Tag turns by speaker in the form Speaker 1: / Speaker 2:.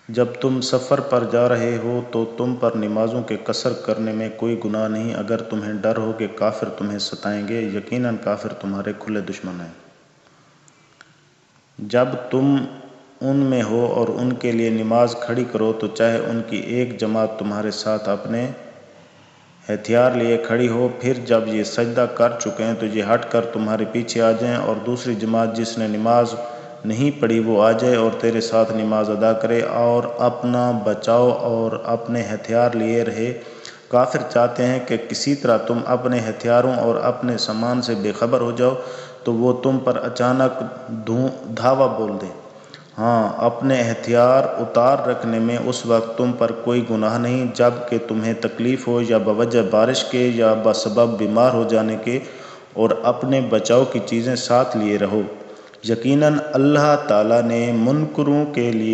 Speaker 1: جب تم سفر پر جا رہے ہو تو تم پر نمازوں کے قصر کرنے میں کوئی گناہ نہیں، اگر تمہیں ڈر ہو کہ کافر تمہیں ستائیں گے، یقیناً کافر تمہارے کھلے دشمن ہیں۔ جب تم ان میں ہو اور ان کے لیے نماز کھڑی کرو تو چاہے ان کی ایک جماعت تمہارے ساتھ اپنے ہتھیار لیے کھڑی ہو، پھر جب یہ سجدہ کر چکیں تو یہ ہٹ کر تمہارے پیچھے آ جائیں، اور دوسری جماعت جس نے نماز نہیں پڑھی وہ آ جائے اور تیرے ساتھ نماز ادا کرے اور اپنا بچاؤ اور اپنے ہتھیار لیے رہے۔ کافر چاہتے ہیں کہ کسی طرح تم اپنے ہتھیاروں اور اپنے سامان سے بے خبر ہو جاؤ تو وہ تم پر اچانک دھاوا بول دیں۔ ہاں، اپنے ہتھیار اتار رکھنے میں اس وقت تم پر کوئی گناہ نہیں جب کہ تمہیں تکلیف ہو، یا بوجہ بارش کے یا بسبب بیمار ہو جانے کے، اور اپنے بچاؤ کی چیزیں ساتھ لیے رہو۔ یقیناً اللہ تعالیٰ نے منکروں کے لیے